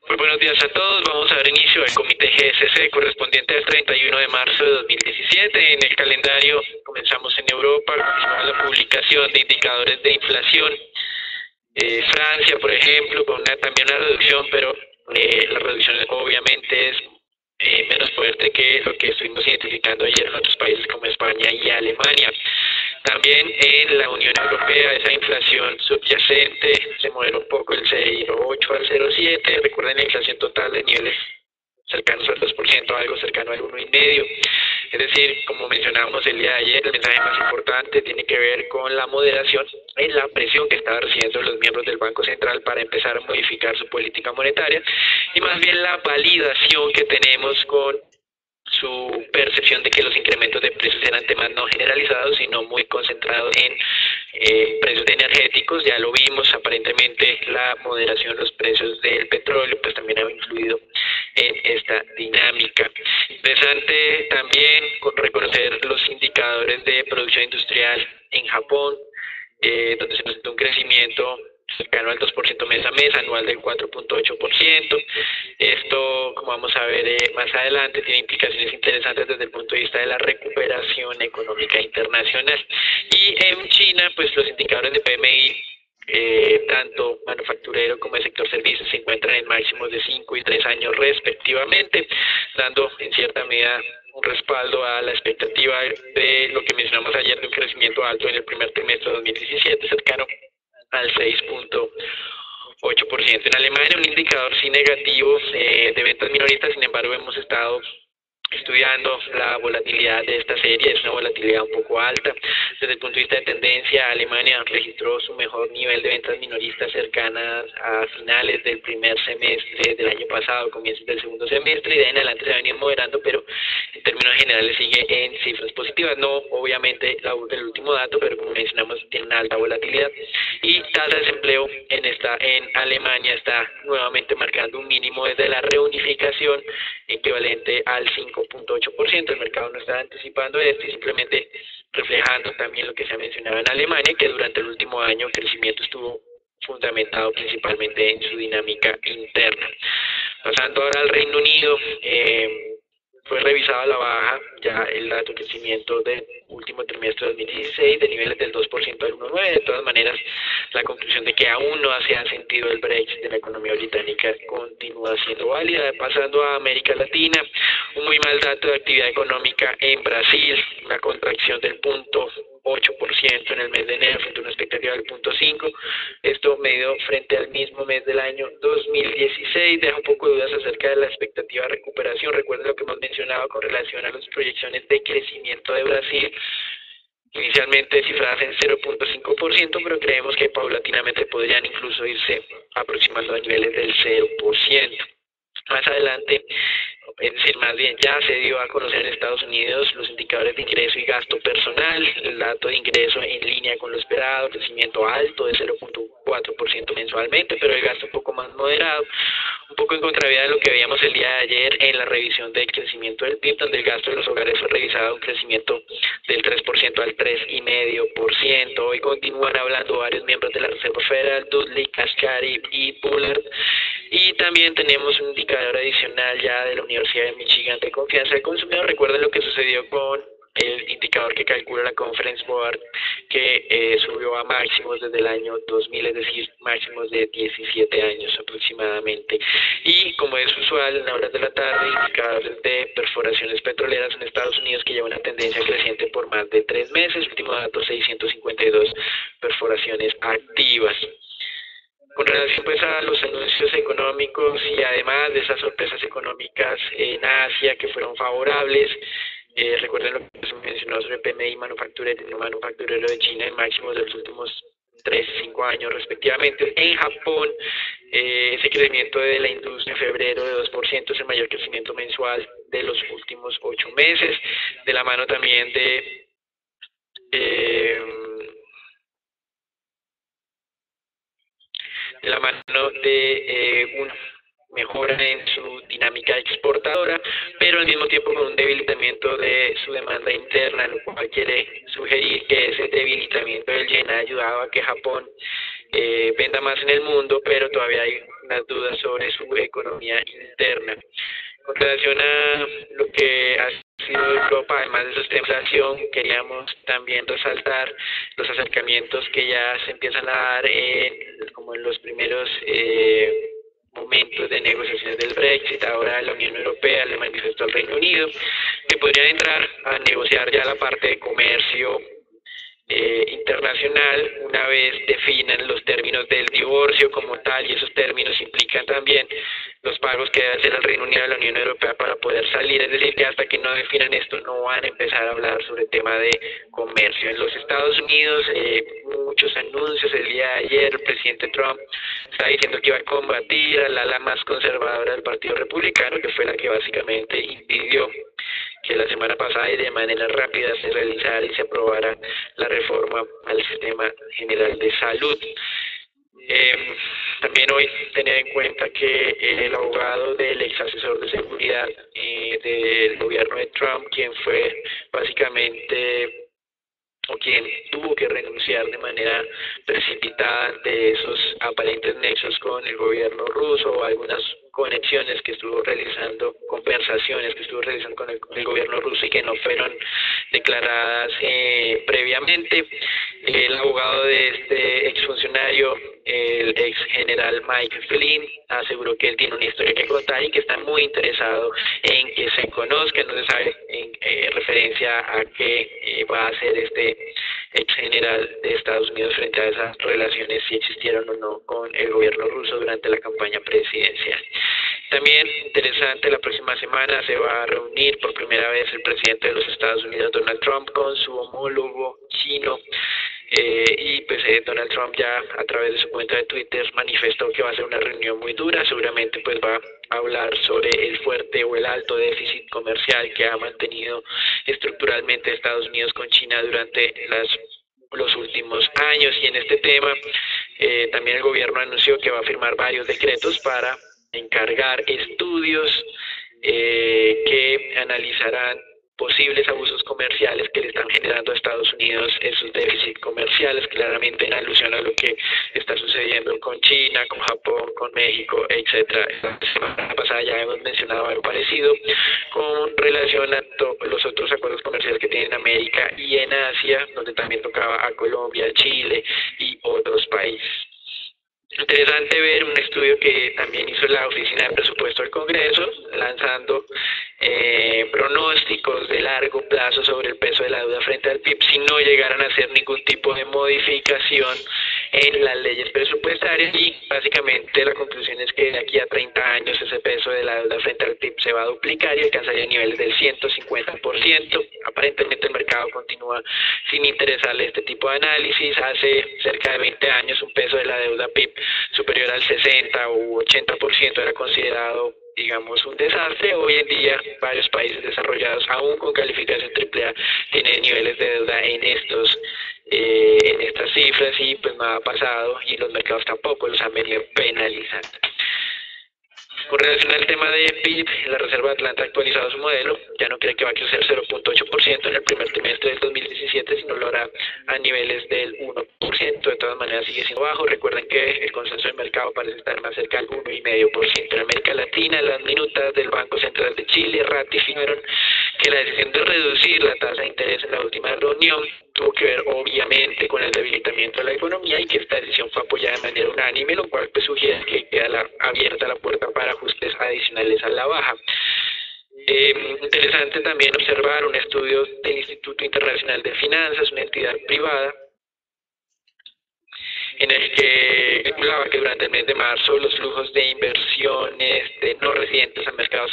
Muy buenos días a todos. Vamos a dar inicio al comité GSC correspondiente al 31 de marzo de 2017. En el calendario comenzamos en Europa con la publicación de indicadores de inflación. Francia, por ejemplo, con también una reducción, pero la reducción obviamente es menos fuerte que lo que estuvimos identificando ayer en otros países como España y Alemania. También en la Unión Europea esa inflación subyacente se moderó un poco el 0,8 al 0,7. Recuerden la inflación total de niveles cercanos al 2%, algo cercano al 1,5%. Es decir, como mencionábamos el día de ayer, el mensaje más importante tiene que ver con la moderación en la presión que estaban recibiendo los miembros del Banco Central para empezar a modificar su política monetaria y más bien la validación que tenemos con su percepción de que los incrementos de precios eran temas no generalizados, sino muy concentrados en precios de energéticos. Ya lo vimos, aparentemente la moderación de los precios del petróleo pues también ha influido en esta dinámica. Interesante también reconocer los indicadores de producción industrial en Japón, donde se presentó un crecimiento cercano al 2% mes a mes, anual del 4,8%. Esto, como vamos a ver más adelante, tiene implicaciones interesantes desde el punto de vista de la recuperación económica internacional. Y en China, pues los indicadores de PMI, tanto manufacturero como el sector servicios, se encuentran en máximos de 5 y 3 años respectivamente, dando en cierta medida un respaldo a la expectativa de lo que mencionamos ayer de un crecimiento alto en el primer trimestre de 2017, cercano al 6,8%. En Alemania un indicador sí negativo de ventas minoristas, sin embargo hemos estado estudiando la volatilidad de esta serie. Es una volatilidad un poco alta. Desde el punto de vista de tendencia, Alemania registró su mejor nivel de ventas minoristas cercanas a finales del primer semestre del año pasado, comienzos del segundo semestre, y de ahí en adelante se va a venir moderando, pero en términos generales sigue en cifras positivas. No obviamente el último dato, pero como mencionamos tiene una alta volatilidad. Y tasa de desempleo en Alemania está nuevamente marcando un mínimo desde la reunificación, equivalente al 5,8%. El mercado no está anticipando esto y simplemente reflejando también lo que se ha mencionado en Alemania, que durante el último año el crecimiento estuvo fundamentado principalmente en su dinámica interna. Pasando ahora al Reino Unido, fue revisado a la baja ya el dato de crecimiento del último trimestre de 2016 de niveles del 2% al 1,9%. De todas maneras, la conclusión de que aún no se ha sentido el Brexit de la economía británica continúa siendo válida. Pasando a América Latina, un muy mal dato de actividad económica en Brasil, una contracción del 0,8% en el mes de enero frente a una expectativa del 0,5%. Esto medido frente al mismo mes del año 2016, deja un poco de dudas acerca de la expectativa de recuperación. Recuerden lo que hemos mencionado con relación a las proyecciones de crecimiento de Brasil, inicialmente cifradas en 0,5%, pero creemos que paulatinamente podrían incluso irse aproximando a niveles del 0%. Más adelante, es decir, más bien ya se dio a conocer en Estados Unidos los indicadores de ingreso y gasto personal, el dato de ingreso en línea con lo esperado, crecimiento alto de 0,4% mensualmente, pero el gasto un poco más moderado, un poco en contravía de lo que veíamos el día de ayer en la revisión del crecimiento del PIB, donde el gasto de los hogares fue revisado un crecimiento del 3% al 3,5%. Hoy continúan hablando varios miembros de la Reserva Federal, Dudley, Kashkari y Bullard. Y también tenemos un indicador adicional ya de la Universidad de Michigan de confianza del consumidor. Recuerden lo que sucedió con el indicador que calcula la Conference Board, que subió a máximos desde el año 2000, es decir, máximos de 17 años aproximadamente. Y como es usual en horas de la tarde, indicadores de perforaciones petroleras en Estados Unidos que lleva una tendencia creciente por más de 3 meses. Último dato, 652 perforaciones activas. Con relación pues a los anuncios económicos y además de esas sorpresas económicas en Asia que fueron favorables, recuerden lo que se mencionó sobre PMI manufacturero de China en máximos de los últimos 3 y 5 años respectivamente. En Japón, ese crecimiento de la industria en febrero de 2% es el mayor crecimiento mensual de los últimos 8 meses, de la mano también de una mejora en su dinámica exportadora, pero al mismo tiempo con un debilitamiento de su demanda interna, lo cual quiere sugerir que ese debilitamiento del yen ha ayudado a que Japón venda más en el mundo, pero todavía hay unas dudas sobre su economía interna. Con relación a lo que ha sido Europa, además de esos temas de inflación, queríamos también resaltar los acercamientos que ya se empiezan a dar como en los primeros momentos de negociaciones del Brexit. Ahora la Unión Europea le manifestó al Reino Unido que podrían entrar a negociar ya la parte de comercio internacional una vez definan los términos del divorcio como tal, y esos términos implican también los pagos que debe hacer el Reino Unido a la Unión Europea para poder salir. Es decir, que hasta que no definan esto no van a empezar a hablar sobre el tema de comercio. En los Estados Unidos, muchos anuncios. El día de ayer el presidente Trump estaba diciendo que iba a combatir a la ala más conservadora del Partido Republicano, que fue la que básicamente impidió que la semana pasada y de manera rápida se realizara y se aprobara la reforma al sistema general de salud. También hoy tener en cuenta que el abogado del ex asesor de seguridad del gobierno de Trump, quien fue básicamente o quien tuvo que renunciar de manera precipitada de esos aparentes nexos con el gobierno ruso, o algunas conexiones que estuvo realizando, conversaciones que estuvo realizando con el gobierno ruso y que no fueron declaradas previamente. El abogado de este exfuncionario, el ex general Mike Flynn, aseguró que él tiene una historia que contar y que está muy interesado en que se conozca. No se sabe en referencia a qué va a hacer este ex general de Estados Unidos frente a esas relaciones, si existieron o no, con el gobierno ruso durante la campaña presidencial. También interesante, la próxima semana se va a reunir por primera vez el presidente de los Estados Unidos, Donald Trump, con su homólogo chino. Y pues Donald Trump ya a través de su cuenta de Twitter manifestó que va a ser una reunión muy dura. Seguramente pues va a hablar sobre el fuerte o el alto déficit comercial que ha mantenido estructuralmente Estados Unidos con China durante los últimos años. Y en este tema también el gobierno anunció que va a firmar varios decretos para encargar estudios que analizarán posibles abusos comerciales que le están generando a Estados Unidos esos déficits comerciales, claramente en alusión a lo que está sucediendo con China, con Japón, con México, etcétera. La semana pasada ya hemos mencionado algo parecido con relación a los otros acuerdos comerciales que tienen en América y en Asia, donde también tocaba a Colombia, Chile y otros países. Interesante ver un estudio que también hizo la Oficina de Presupuesto del Congreso, lanzando pronósticos de largo plazo sobre el peso de la deuda frente al PIB si no llegaran a hacer ningún tipo de modificación en las leyes presupuestarias, y básicamente la conclusión es que de aquí a 30 años ese peso de la deuda frente al PIB se va a duplicar y alcanzaría niveles del 150%. Aparentemente el mercado continúa sin interesarle este tipo de análisis. Hace cerca de 20 años un peso de la deuda PIB superior al 60 u 80% era considerado, digamos, un desastre. Hoy en día varios países desarrollados, aún con calificación AAA, tienen niveles de deuda en estas cifras, y pues nada ha pasado y los mercados tampoco los han venido penalizando. Con relación al tema de PIB, la Reserva de Atlanta ha actualizado su modelo, ya no cree que va a crecer 0.8% en el primer trimestre del 2017, sino lo hará a niveles del 1%, de todas maneras sigue siendo bajo. Recuerden que el consenso del mercado parece estar más cerca del 1,5%. En América Latina, las minutas del Banco Central de Chile ratificaron que la decisión de reducir la tasa de interés en la última reunión tuvo que ver obviamente con el debilitamiento de la economía, y que esta decisión fue apoyada de manera unánime, lo cual pues sugiere que queda abierta la puerta para ajustes adicionales a la baja. Interesante también observar un estudio del Instituto Internacional de Finanzas, una entidad privada, en el que calculaba que durante el mes de marzo los flujos de inversiones de no residentes a mercados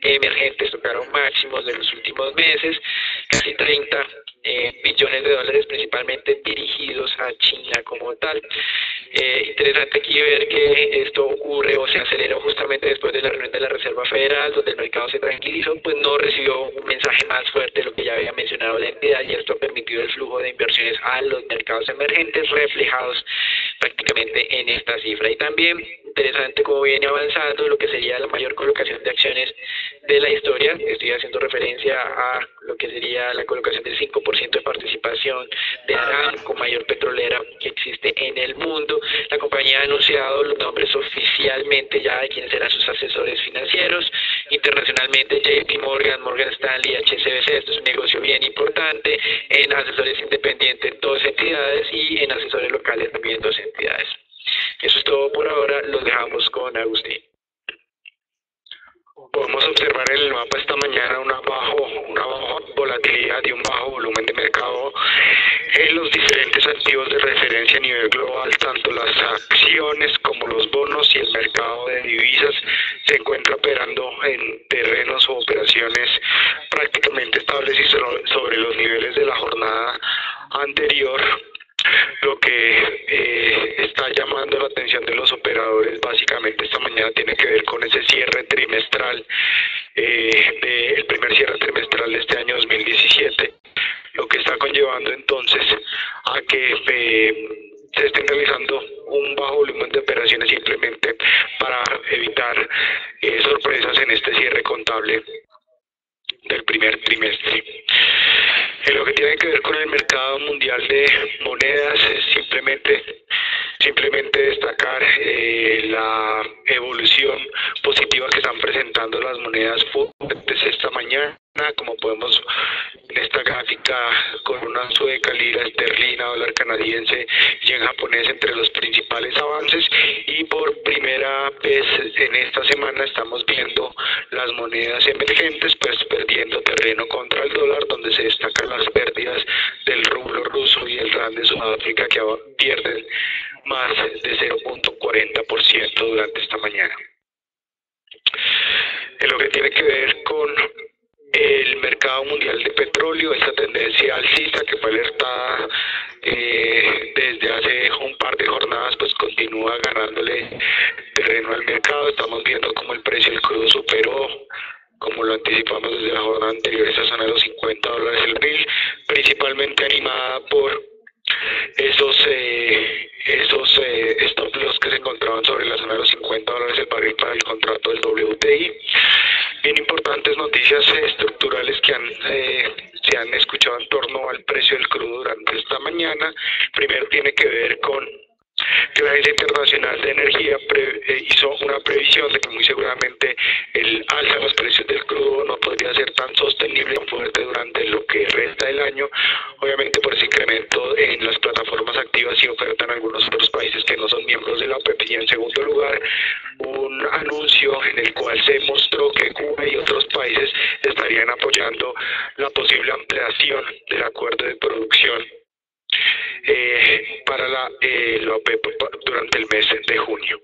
emergentes tocaron máximos de los últimos meses, casi 30 billones de dólares, principalmente dirigidos a China como tal. Interesante aquí ver que esto ocurre o se aceleró justamente después de la reunión de la Reserva Federal, donde el mercado se tranquilizó, pues no recibió un mensaje más fuerte de lo que ya había mencionado la entidad, y esto ha permitido el flujo de inversiones a los mercados emergentes reflejados prácticamente en esta cifra. Y también interesante cómo viene avanzando lo que sería la mayor colocación de acciones de la historia. Estoy haciendo referencia a lo que sería la colocación del 5% de participación de Aramco, mayor petrolera que existe en el mundo. La compañía ha anunciado los nombres oficialmente ya de quienes serán sus asesores financieros. Internacionalmente, JP Morgan, Morgan Stanley, HSBC, esto es un negocio bien importante. En asesores independientes, 2 entidades, y en asesores locales también 2 entidades. Eso es todo por ahora, los dejamos con Agustín. Podemos observar en el mapa esta mañana una baja volatilidad y un bajo volumen de mercado en los diferentes activos de referencia a nivel global. Tanto las acciones como los bonos y el mercado de divisas se encuentra operando en terrenos o operaciones prácticamente estables y sobre los niveles de la jornada anterior. Lo que está llamando la atención de los operadores básicamente esta mañana tiene que ver con ese cierre trimestral, el primer cierre trimestral de este año 2017, lo que está conllevando entonces a que se estén realizando un bajo volumen de operaciones simplemente para evitar sorpresas en este cierre contable del primer trimestre. En lo que tiene que ver con el mercado mundial de monedas, es simplemente destacar la evolución positiva que están presentando las monedas fuertes esta mañana, como podemos en esta gráfica, con una sueca, lira esterlina, dólar canadiense y en japonés entre los principales avances. Y por primera vez en esta semana estamos viendo las monedas emergentes pues perdiendo terreno contra el dólar, donde se destacan las pérdidas del rublo ruso y el rand de Sudáfrica, que pierden más de 0.40% durante esta mañana. En lo que tiene que ver con el mercado mundial de petróleo, esta tendencia alcista que fue alertada desde hace un par de jornadas, pues continúa ganándole terreno al mercado. Estamos viendo como el precio del crudo superó, como lo anticipamos desde la jornada anterior, esa zona de los $50 el barril, principalmente animada por esos stop loss que se encontraban sobre la zona de los $50 el barril para el contrato del WTI. Bien importantes noticias estructurales que se han escuchado en torno al precio del crudo durante esta mañana. Primero tiene que ver con que la Agencia Internacional de Energía hizo una previsión de que muy seguramente el alza de los precios del crudo no podría ser tan sostenible y fuerte durante lo que resta del año, obviamente por ese incremento en las plataformas activas y oferta en algunos otros países que no son miembros de la OPEP. Y en segundo lugar, un anuncio en el cual se mostró que Cuba y otros países estarían apoyando la posible ampliación del acuerdo de producción para la OPEP durante el mes de junio.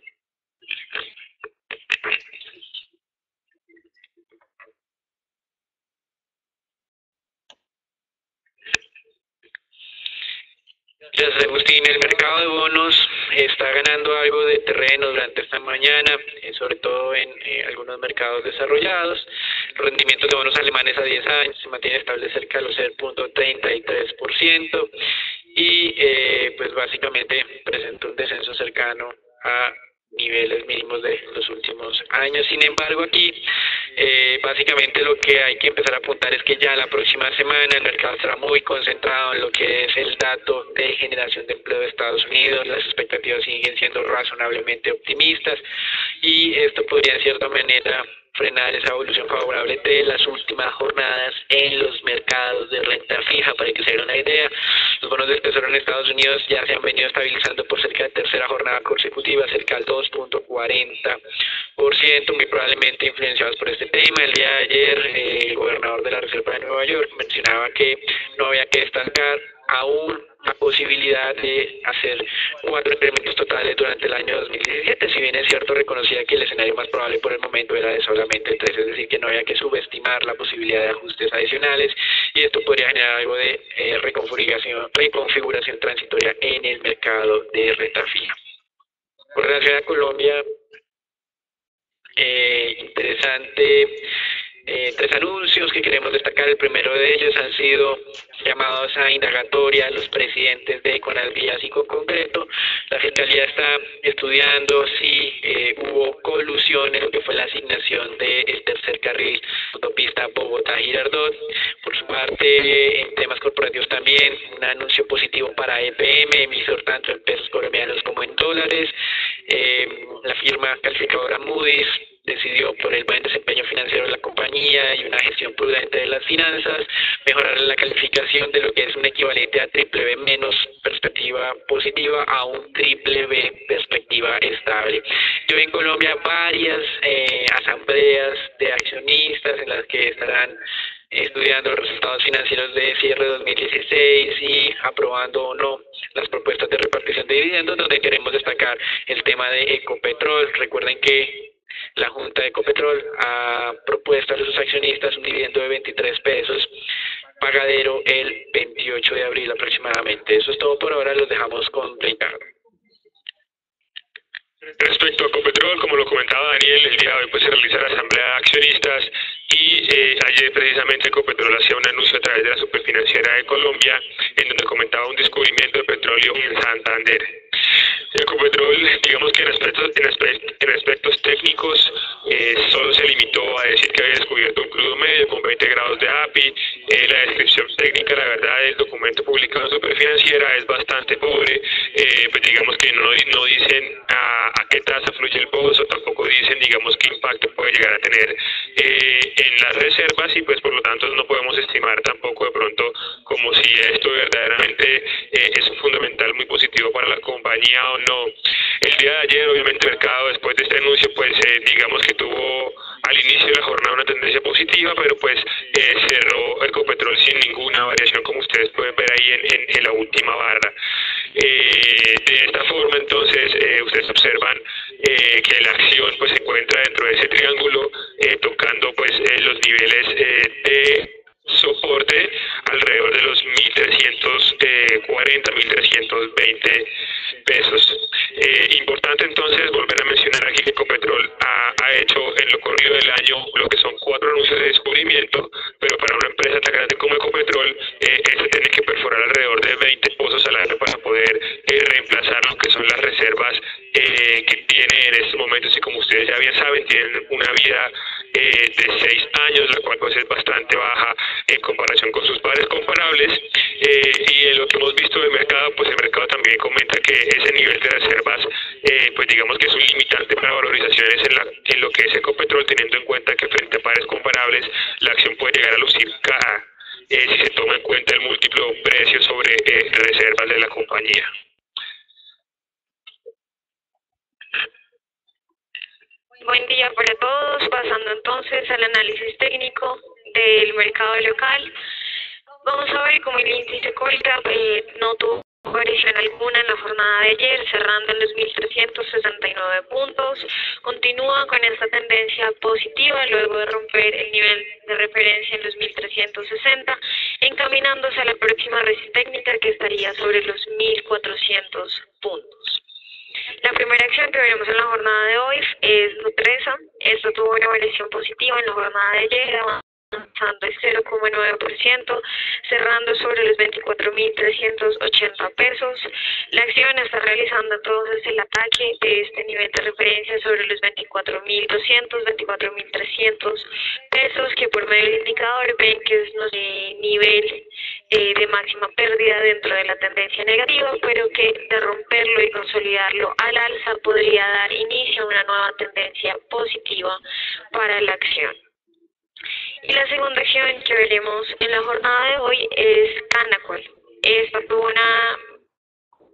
Gracias, Agustín. El mercado de bonos está ganando algo de terreno durante esta mañana, sobre todo en algunos mercados desarrollados. Los rendimientos de bonos alemanes a 10 años se mantienen estables cerca de los 0.33% y pues básicamente presenta un descenso cercano a niveles mínimos de los últimos años. Sin embargo, aquí básicamente lo que hay que empezar a apuntar es que ya la próxima semana el mercado estará muy concentrado en lo que es el dato de generación de empleo de Estados Unidos. Las expectativas siguen siendo razonablemente optimistas y esto podría en cierta manera frenar esa evolución favorable de las últimas jornadas en los mercados de renta fija. Para que se den una idea, los bonos del Tesoro en Estados Unidos ya se han venido estabilizando por cerca de tercera jornada consecutiva, cerca del 2.40%, muy probablemente influenciados por este tema. El día de ayer, el gobernador de la Reserva de Nueva York mencionaba que no había que destacar aún la posibilidad de hacer 4 incrementos totales durante el año 2017, si bien es cierto, reconocía que el escenario más probable por el momento era de solamente 3, es decir, que no había que subestimar la posibilidad de ajustes adicionales, y esto podría generar algo de reconfiguración transitoria en el mercado de renta fija. Con relación a Colombia, interesante tres anuncios que queremos destacar. El primero de ellos han sido llamados a indagatoria a los presidentes de Conalvías y Concreto. La Fiscalía está estudiando si hubo colusión en lo que fue la asignación del tercer carril autopista Bogotá-Girardot. Por su parte, en temas corporativos también, un anuncio positivo para EPM, emisor tanto en pesos colombianos como en dólares. La firma calificadora Moody's decidió, por el buen desempeño financiero de la compañía y una gestión prudente de las finanzas, mejorar la calificación de lo que es un equivalente a triple B menos perspectiva positiva a un triple B perspectiva estable. Yo en Colombia varias asambleas de accionistas en las que estarán estudiando los resultados financieros de cierre de 2016 y aprobando o no las propuestas de repartición de dividendos, donde queremos destacar el tema de Ecopetrol. Recuerden que la Junta de Ecopetrol ha propuesto a sus accionistas un dividendo de 23 pesos, pagadero el 28 de abril aproximadamente. Eso es todo por ahora, los dejamos con Ricardo. Respecto a Ecopetrol, como lo comentaba Daniel, el día de hoy pues, se realiza la asamblea de accionistas y ayer precisamente Ecopetrol hacía un anuncio a través de la Superfinanciera de Colombia en donde comentaba un descubrimiento de petróleo en Santander. Ecopetrol, digamos que en aspectos técnicos solo se limitó a decir que había descubierto un crudo medio con 20 grados de API. La descripción técnica, la verdad, del documento publicado en Superfinanciera es bastante pobre. Pues digamos que no dicen a qué tasa fluye el pozo, tampoco dicen, digamos, qué impacto puede llegar a tener en las reservas y pues por lo tanto no podemos estimar tampoco de pronto como si esto verdaderamente es un fundamental muy positivo para la compañía o no. El día de ayer, obviamente, el mercado después de este anuncio, pues digamos que tuvo al inicio de la jornada una tendencia positiva, pero pues cerró Ecopetrol sin ninguna variación, como ustedes pueden ver ahí en la última barra. De esta forma, entonces, ustedes observan que la acción pues se encuentra dentro de ese triángulo, tocando pues los niveles de soporte alrededor de los 1.340, 1.320 pesos. Importante entonces volver a mencionar aquí que Ecopetrol ha hecho en lo corrido del año lo que son 4 anuncios de descubrimiento, pero para una empresa tan grande como Ecopetrol, se tiene que perforar alrededor de 20 pozos al año para poder reemplazar lo que son las reservas que tiene en estos momentos y como ustedes ya bien saben, tienen una vida de 6 años, la cual pues es bastante baja en comparación con sus pares comparables y en lo que hemos visto del mercado, pues el mercado también comenta que ese nivel de reservas pues digamos que es un limitante para valorizaciones en lo que es Ecopetrol, teniendo en cuenta que frente a pares comparables la acción puede llegar a lucir cara si se toma en cuenta el múltiplo precio sobre reservas de la compañía. Buen día para todos. Pasando entonces al análisis técnico del mercado local, vamos a ver cómo el índice Colcap no tuvo variación alguna en la jornada de ayer, cerrando en los 1.369 puntos. Continúa con esta tendencia positiva luego de romper el nivel de referencia en los 1.360, encaminándose a la próxima resistencia técnica que estaría sobre los 1.400 puntos. La primera acción que veremos en la jornada de hoy es Nutresa. Esto tuvo una variación positiva en la jornada de ayer, avanzando el 0,9%, cerrando sobre los 24.380 pesos. La acción está realizando entonces el ataque de este nivel de referencia sobre los 24.200, 24.300 pesos, que por medio del indicador ven que es nuestro nivel de máxima pérdida dentro de la tendencia negativa, pero que de romperlo y consolidarlo al alza podría dar inicio a una nueva tendencia positiva para la acción. Y la segunda acción que veremos en la jornada de hoy es Canacol. Esta tuvo una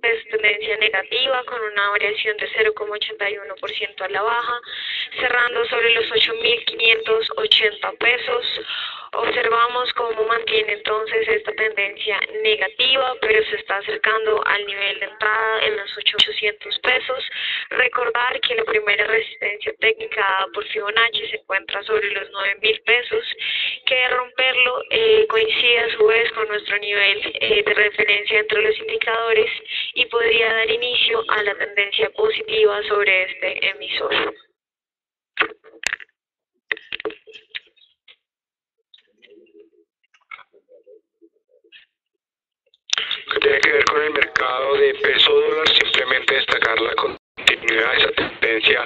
tendencia negativa con una variación de 0,81% a la baja, cerrando sobre los 8.580 pesos. Observamos cómo mantiene entonces esta tendencia negativa, pero se está acercando al nivel de entrada en los 800 pesos. Recordar que la primera resistencia técnica dada por Fibonacci se encuentra sobre los 9.000 pesos, que de romperlo coincide a su vez con nuestro nivel de referencia entre los indicadores y podría dar inicio a la tendencia positiva sobre este emisor. con el mercado de peso dólar, simplemente destacar la continuidad de esa tendencia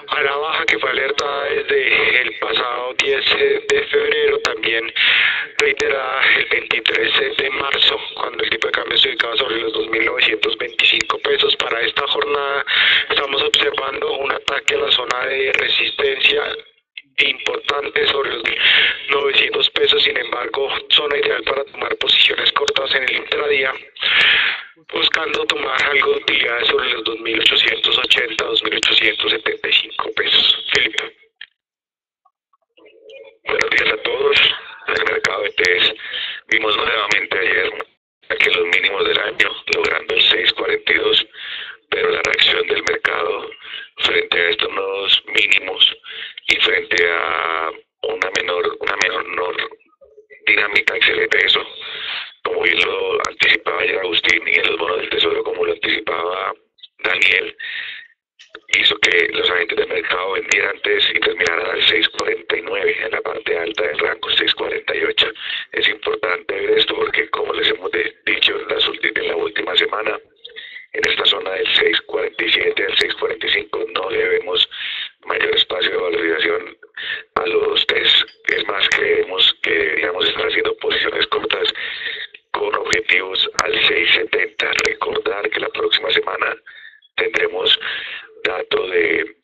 a la baja que fue alertada desde el pasado 10 de febrero, también reiterada el 23 de marzo, cuando el tipo de cambio se ubicaba sobre los 2.925 pesos. Para esta jornada estamos observando un ataque a la zona de resistencia importante sobre los 900 pesos. Sin embargo, zona ideal para tomar posiciones cortas en el intradía, buscando tomar algo de utilidades sobre los 2.880, 2.875 pesos. Felipe. Buenos días a todos. En el mercado de ETS vimos nuevamente ayer que los mínimos del año, logrando el 6.42, pero la reacción del mercado frente a estos nuevos mínimos y frente a una menor dinámica excelente de eso, como bien lo anticipaba ayer Agustín, y en los bonos del tesoro como lo anticipaba Daniel, hizo que los agentes de mercado vendieran antes y terminaran al 6.49 en la parte alta del rango, 6.48. Es importante ver esto porque, como les hemos dicho en la última semana, en esta zona del 6.47 al 6.45 no le vemos mayor espacio de valorización a los test. Es más, creemos que deberíamos estar haciendo posiciones cortas con objetivos al 6.70. Recordar que la próxima semana tendremos dato de